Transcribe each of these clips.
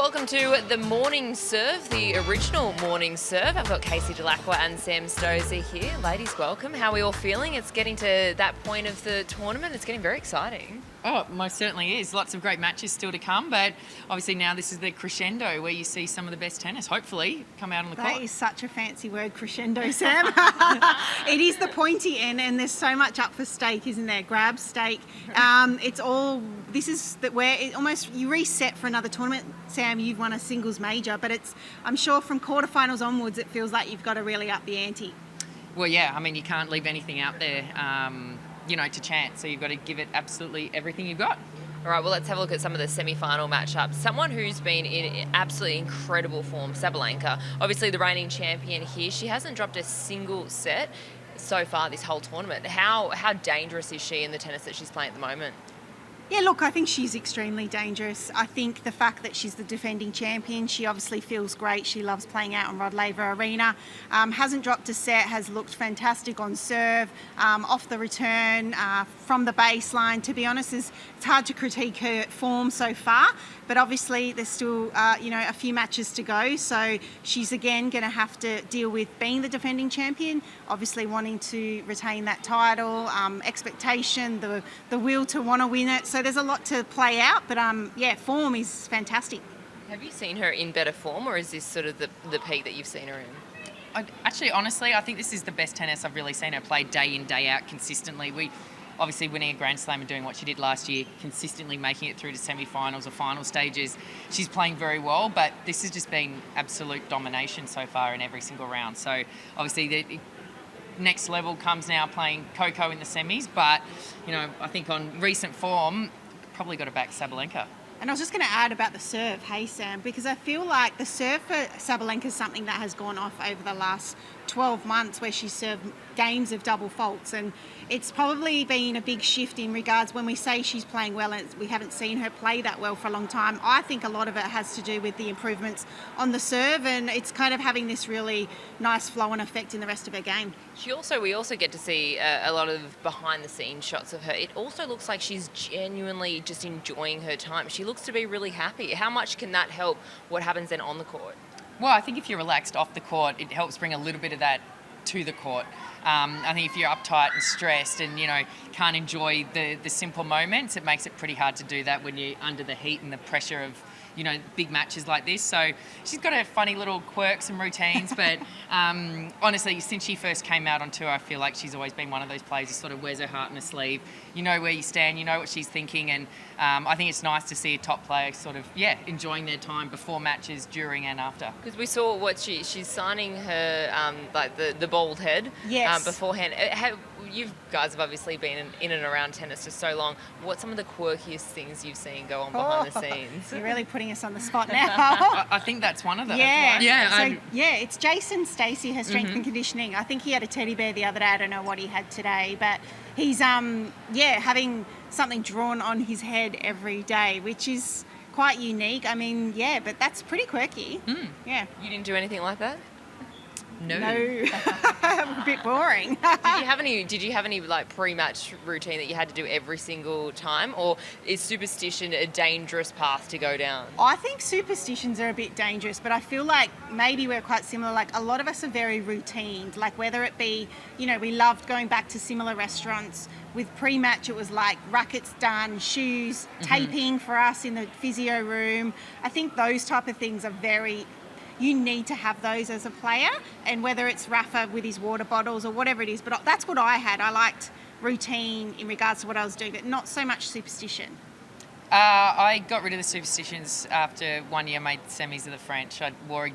welcome to the Morning Serve, the original Morning Serve. I've got Casey Dellacqua and Sam Stosur here. Ladies, welcome. How are we all feeling? It's getting to that point of the tournament. It's getting very exciting. Oh, it most certainly is. Lots of great matches still to come, but obviously now this is the crescendo where you see some of the best tennis, hopefully, come out on the court. That is such a fancy word, crescendo, Sam. It is the pointy end, and there's so much up for stake, isn't there? Grab, stake. Where it almost, you reset for another tournament. Sam, you've won a singles major, but I'm sure from quarterfinals onwards, it feels like you've got to really up the ante. Well, yeah, I mean, you can't leave anything out there, to chance. So you've got to give it absolutely everything you've got. All right, well, let's have a look at some of the semi-final matchups. Someone who's been in absolutely incredible form, Sabalenka. Obviously, the reigning champion here. She hasn't dropped a single set so far this whole tournament. How dangerous is she in the tennis that she's playing at the moment? Yeah, look, I think she's extremely dangerous. I think the fact that she's the defending champion, she obviously feels great. She loves playing out on Rod Laver Arena. Hasn't dropped a set, has looked fantastic on serve, off the return, from the baseline. To be honest, it's hard to critique her form so far, but obviously there's still, a few matches to go. So she's again going to have to deal with being the defending champion, obviously wanting to retain that title, expectation, the will to want to win it. So there's a lot to play out, but form is fantastic. Have you seen her in better form, or is this sort of the peak that you've seen her in? Honestly, I think this is the best tennis I've really seen her play day in, day out consistently. We obviously winning a Grand Slam and doing what she did last year, consistently making it through to semi-finals or final stages. She's playing very well, but this has just been absolute domination so far in every single round. So obviously the next level comes now playing Coco in the semis, but I think on recent form, probably got to back Sabalenka. And I was just going to add about the serve, hey Sam, because I feel like the serve for Sabalenka is something that has gone off over the last 12 months, where she served games of double faults, and it's probably been a big shift in regards when we say she's playing well, and we haven't seen her play that well for a long time. I think a lot of it has to do with the improvements on the serve, and it's kind of having this really nice flow-on effect in the rest of her game. We also get to see a lot of behind-the-scenes shots of her. It also looks like she's genuinely just enjoying her time. She looks to be really happy. How much can that help what happens then on the court? Well, I think if you're relaxed off the court, it helps bring a little bit of that to the court. I think if you're uptight and stressed and, can't enjoy the simple moments, it makes it pretty hard to do that when you're under the heat and the pressure of, big matches like this. So she's got her funny little quirks and routines, but honestly, since she first came out on tour, I feel like she's always been one of those players who sort of wears her heart on her sleeve. You know where you stand, you know what she's thinking, and I think it's nice to see a top player sort of, enjoying their time before matches, during and after. Because we saw she's signing her, the bald head beforehand. You guys have obviously been in and around tennis for so long. What's some of the quirkiest things you've seen go on behind the scenes? You're really putting us on the spot now. I think that's one of them. Yeah. It's Jason Stacey, her strength and conditioning. I think he had a teddy bear the other day. I don't know what he had today, but he's having something drawn on his head every day, which is quite unique. I mean, but that's pretty quirky. Yeah. You didn't do anything like that? No. A bit boring. Did you have any like pre-match routine that you had to do every single time, or is superstition a dangerous path to go down? I think superstitions are a bit dangerous, but I feel like maybe we're quite similar. Like a lot of us are very routined, like whether it be, we loved going back to similar restaurants. With pre-match, it was like rackets done, shoes, taping for us in the physio room. I think those type of things are you need to have those as a player, and whether it's Rafa with his water bottles or whatever it is, but that's what I had. I liked routine in regards to what I was doing, but not so much superstition. I got rid of the superstitions after 1 year I made semis of the French. I wore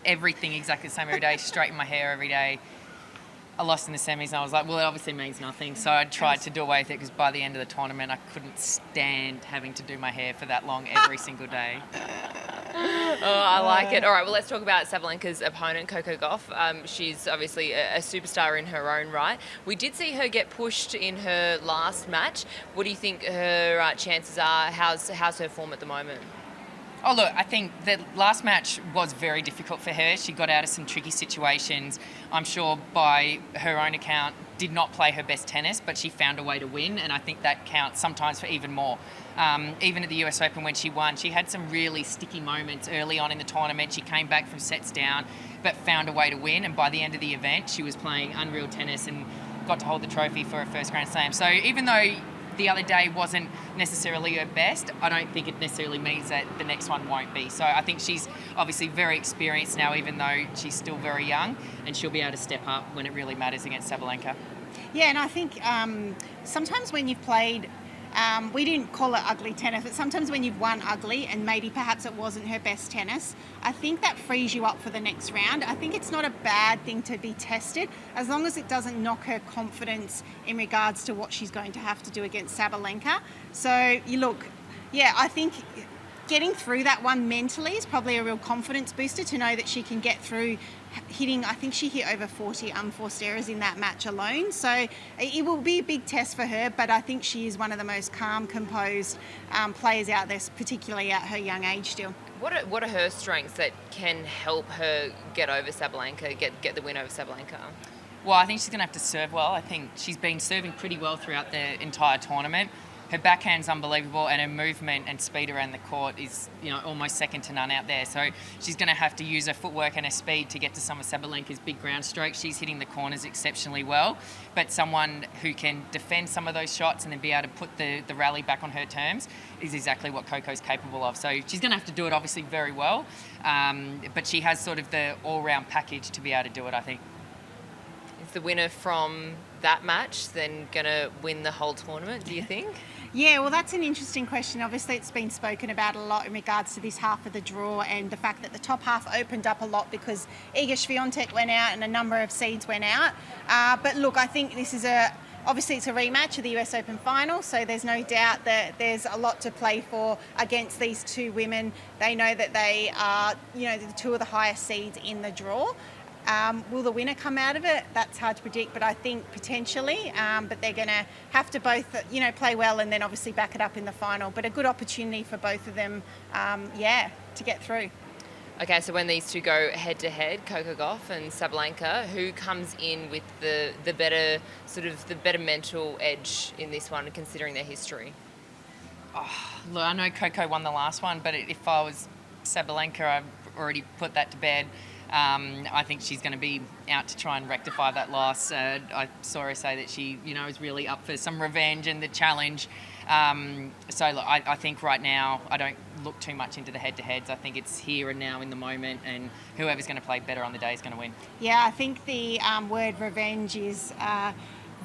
everything exactly the same every day, straightened my hair every day. I lost in the semis and I was like, well, it obviously means nothing. So I tried to do away with it, because by the end of the tournament, I couldn't stand having to do my hair for that long every single day. Oh, I like it. All right, well, let's talk about Sabalenka's opponent, Coco Gauff. She's obviously a superstar in her own right. We did see her get pushed in her last match. What do you think her chances are? How's her form at the moment? Oh, look, I think the last match was very difficult for her. She got out of some tricky situations. I'm sure by her own account, did not play her best tennis, but she found a way to win, and I think that counts sometimes for even more. Even at the US Open when she won, she had some really sticky moments early on in the tournament. She came back from sets down, but found a way to win, and by the end of the event, she was playing unreal tennis and got to hold the trophy for her first Grand Slam. So even though the other day wasn't necessarily her best, I don't think it necessarily means that the next one won't be. So I think she's obviously very experienced now, even though she's still very young, and she'll be able to step up when it really matters against Sabalenka. Yeah, and I think sometimes when you've played, we didn't call it ugly tennis, but sometimes when you've won ugly and maybe perhaps it wasn't her best tennis, I think that frees you up for the next round. I think it's not a bad thing to be tested as long as it doesn't knock her confidence in regards to what she's going to have to do against Sabalenka. So I think getting through that one mentally is probably a real confidence booster to know that she can get through hitting, I think she hit over 40 unforced errors in that match alone. So it will be a big test for her, but I think she is one of the most calm, composed players out there, particularly at her young age still. What are her strengths that can help her get over Sabalenka, get the win over Sabalenka? Well, I think she's going to have to serve well. I think she's been serving pretty well throughout the entire tournament. Her backhand's unbelievable, and her movement and speed around the court is, almost second to none out there. So she's going to have to use her footwork and her speed to get to some of Sabalenka's big ground strokes. She's hitting the corners exceptionally well, but someone who can defend some of those shots and then be able to put the rally back on her terms is exactly what Coco's capable of. So she's going to have to do it obviously very well, but she has sort of the all-round package to be able to do it, I think. Is the winner from that match then going to win the whole tournament, do you think? Yeah, well, that's an interesting question. Obviously, it's been spoken about a lot in regards to this half of the draw and the fact that the top half opened up a lot because Iga Swiatek went out and a number of seeds went out. But look, I think this is obviously it's a rematch of the US Open final, so there's no doubt that there's a lot to play for against these two women. They know that they are, the two of the highest seeds in the draw. Will the winner come out of it? That's hard to predict, but I think potentially. But they're going to have to both, play well and then obviously back it up in the final. But a good opportunity for both of them, to get through. Okay, so when these two go head-to-head, Coco Gauff and Sabalenka, who comes in with the better mental edge in this one, considering their history? Look, I know Coco won the last one, but if I was Sabalenka, I've already put that to bed. I think she's going to be out to try and rectify that loss. I saw her say that she, is really up for some revenge and the challenge. So look, I think right now I don't look too much into the head-to-heads. I think it's here and now in the moment, and whoever's going to play better on the day is going to win. Yeah, I think the word revenge is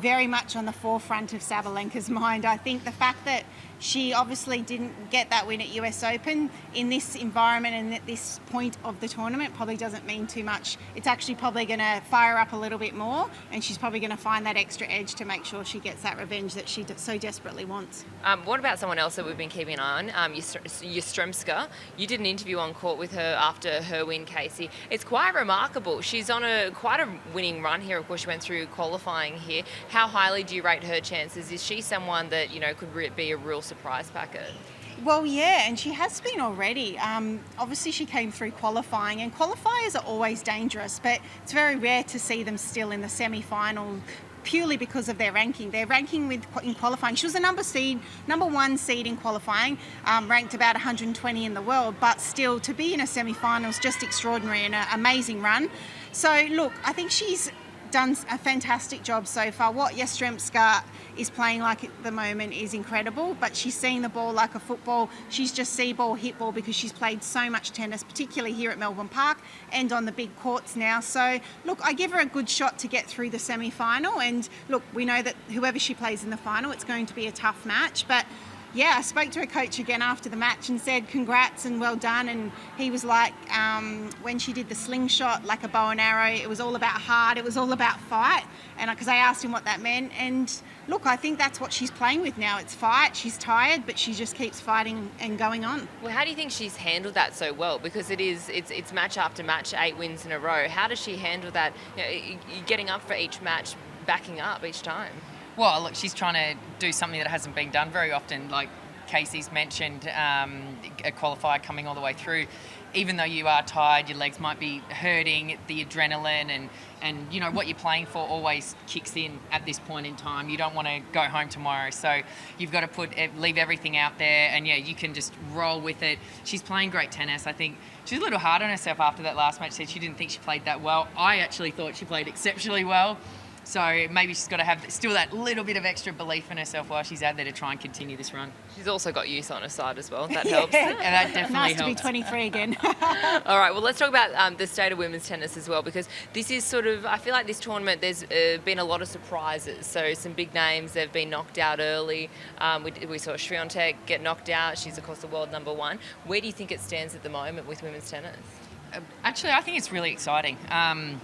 very much on the forefront of Sabalenka's mind. I think the fact that she obviously didn't get that win at US Open in this environment and at this point of the tournament probably doesn't mean too much. It's actually probably going to fire up a little bit more, and she's probably going to find that extra edge to make sure she gets that revenge that she so desperately wants. What about someone else that we've been keeping an eye on, Yastremska? You did an interview on court with her after her win, Casey. It's quite remarkable. She's on quite a winning run here. Of course, she went through qualifying here. How highly do you rate her chances? Is she someone that, could be a real surprise packet? Well, yeah, and she has been already. Obviously, she came through qualifying, and qualifiers are always dangerous, but it's very rare to see them still in the semi-final purely because of their ranking. Their ranking in qualifying, she was the number one seed in qualifying, ranked about 120 in the world, but still to be in a semi-final is just extraordinary and an amazing run. So, look, I think she's done a fantastic job so far. What Yastremska is playing like at the moment is incredible, but she's seeing the ball like a football. She's just see ball, hit ball because she's played so much tennis, particularly here at Melbourne Park and on the big courts now. So, look, I give her a good shot to get through the semi-final, and look, we know that whoever she plays in the final, it's going to be a tough match, but yeah, I spoke to her coach again after the match and said congrats and well done, and he was like, when she did the slingshot like a bow and arrow, it was all about heart, it was all about fight, and because I asked him what that meant, and look, I think that's what she's playing with now. It's fight. She's tired, but she just keeps fighting and going on. Well, how do you think she's handled that so well? Because it's match after match, 8 wins in a row. How does she handle that? Getting up for each match, backing up each time. Well, look, she's trying to do something that hasn't been done very often. Like, Casey's mentioned a qualifier coming all the way through. Even though you are tired, your legs might be hurting, the adrenaline and you know what you're playing for always kicks in at this point in time. You don't want to go home tomorrow, so you've got to leave everything out there, and yeah, you can just roll with it. She's playing great tennis. I think she's a little hard on herself after that last match. Said she didn't think she played that well. I actually thought she played exceptionally well. So maybe she's got to have still that little bit of extra belief in herself while she's out there to try and continue this run. She's also got youth on her side as well. That helps. And that definitely Nice helps. to be 23 again. All right, well, let's talk about the state of women's tennis as well, because this is sort of, I feel like this tournament, there's been a lot of surprises. So some big names, they've been knocked out early. We saw Swiatek get knocked out. She's, of course, the world number one. Where do you think it stands at the moment with women's tennis? Actually, I think it's really exciting.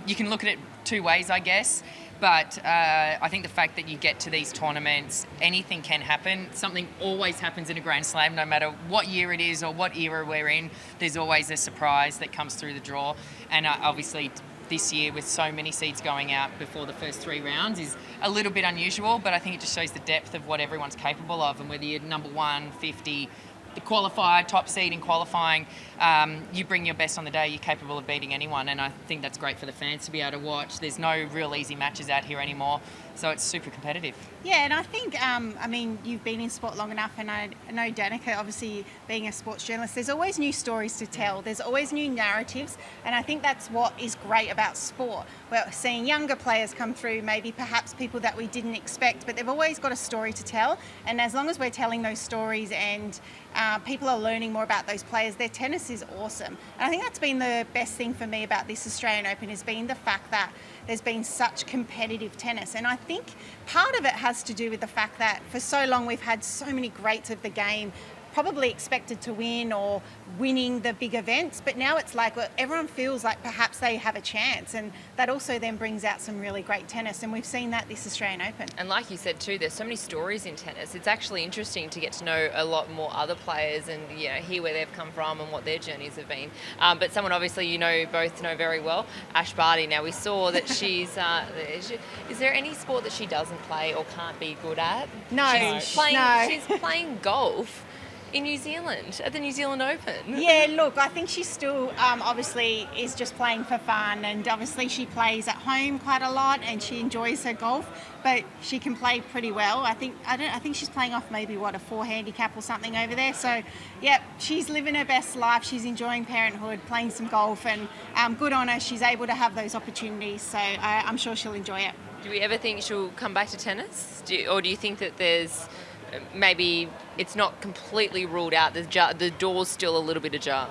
You can look at it two ways, I guess. But I think the fact that you get to these tournaments, anything can happen. Something always happens in a Grand Slam, no matter what year it is or what era we're in. There's always a surprise that comes through the draw. And obviously this year, with so many seeds going out before the first 3 rounds, is a little bit unusual. But I think it just shows the depth of what everyone's capable of. And whether you're number 1, 50, the qualifier, top seed in qualifying, you bring your best on the day, you're capable of beating anyone, and I think that's great for the fans to be able to watch. There's no real easy matches out here anymore, so it's super competitive. Yeah, and I think, I mean, you've been in sport long enough, and I know Danika, obviously being a sports journalist, there's always new stories to tell. There's always new narratives, and I think that's what is great about sport. We're seeing younger players come through, maybe perhaps people that we didn't expect, but they've always got a story to tell, and as long as we're telling those stories and people are learning more about those players, their tennis is awesome. And I think that's been the best thing for me about this Australian Open, has been the fact that there's been such competitive tennis. And I think part of it has to do with the fact that for so long we've had so many greats of the game probably expected to win or winning the big events, but now it's like, well, everyone feels like perhaps they have a chance, and that also then brings out some really great tennis, and we've seen that this Australian Open. And like you said too, there's so many stories in tennis. It's actually interesting to get to know a lot more other players and hear where they've come from and what their journeys have been. But someone obviously both know very well, Ash Barty. Now we saw that she's. Is there any sport that she doesn't play or can't be good at? No, She's playing golf in New Zealand at the New Zealand Open. Yeah, look, I think she still obviously is just playing for fun, and obviously she plays at home quite a lot and she enjoys her golf, but she can play pretty well. I think she's playing off maybe a 4 handicap or something over there. So yeah, she's living her best life. She's enjoying parenthood, playing some golf, and good on her. She's able to have those opportunities, so I'm sure she'll enjoy it. Do we ever think she'll come back to tennis? Or do you think that there's maybe it's not completely ruled out, the door's still a little bit ajar?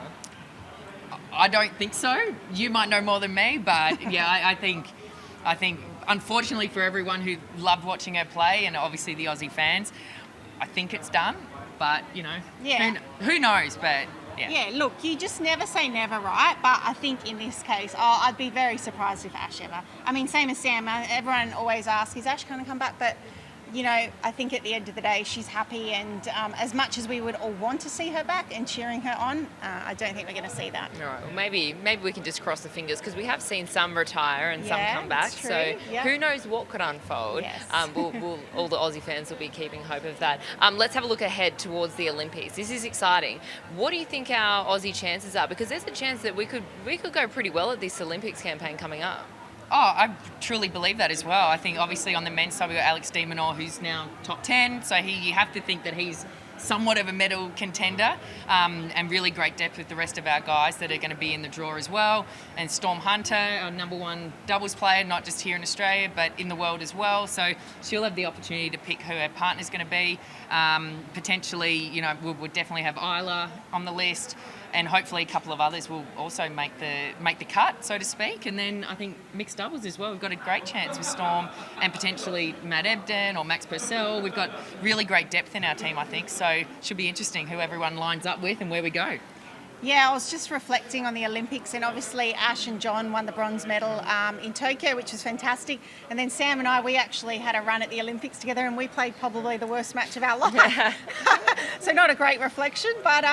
I don't think so. You might know more than me, but yeah, I think unfortunately for everyone who loved watching her play, and obviously the Aussie fans, I think it's done. But Yeah. who knows? But yeah. Yeah, look, you just never say never, right? But I think in this case, I'd be very surprised if Ash ever. I mean, same as Sam. Everyone always asks, is Ash going to come back? But I think at the end of the day, she's happy, and as much as we would all want to see her back and cheering her on, I don't think we're going to see that. All right, well, maybe we can just cross the fingers, because we have seen some retire and some come back. That's true. So Yep. Who knows what could unfold? Yes. We'll all the Aussie fans will be keeping hope of that. Let's have a look ahead towards the Olympics. This is exciting. What do you think our Aussie chances are? Because there's a chance that we could go pretty well at this Olympics campaign coming up. Oh, I truly believe that as well. I think obviously on the men's side we've got Alex de Minaur, who's now top 10, so you have to think that he's somewhat of a medal contender, and really great depth with the rest of our guys that are going to be in the draw as well. And Storm Hunter, our number 1 doubles player, not just here in Australia but in the world as well, so she'll have the opportunity to pick who her partner's going to be. Potentially, we'll definitely have Isla on the list, and hopefully a couple of others will also make the cut, so to speak. And then I think mixed doubles as well. We've got a great chance with Storm and potentially Matt Ebden or Max Purcell. We've got really great depth in our team, I think. So it should be interesting who everyone lines up with and where we go. Yeah, I was just reflecting on the Olympics, and obviously Ash and John won the bronze medal in Tokyo, which was fantastic. And then Sam and I, we actually had a run at the Olympics together, and we played probably the worst match of our life. So not a great reflection, but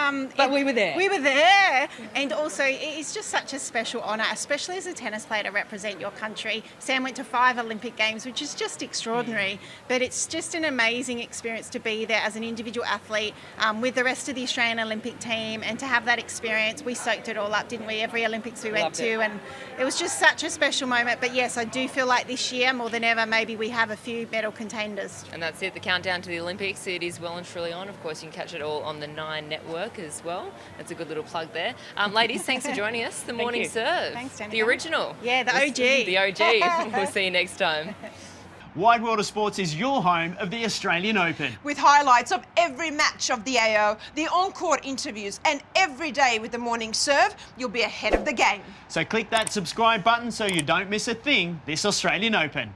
we were there. We were there, and also it's just such a special honour, especially as a tennis player, to represent your country. Sam went to 5 Olympic Games, which is just extraordinary. But it's just an amazing experience to be there as an individual athlete with the rest of the Australian Olympic team, and to have that experience. We soaked it all up, didn't we? Every Olympics we went to, and it was just such a special moment. But yes, I do feel like this year, more than ever, maybe we have a few medal contenders. And that's it, the countdown to the Olympics. It is well and truly on. Of course, you can catch it all on the 9 network as well. That's a good little plug there. Ladies, thanks for joining us. The Morning Serve. Thanks, Danika. The original. Yeah, the OG. The OG. We'll see you next time. Wide World of Sports is your home of the Australian Open. With highlights of every match of the AO, the on-court interviews, and every day with the Morning Serve, you'll be ahead of the game. So click that subscribe button so you don't miss a thing this Australian Open.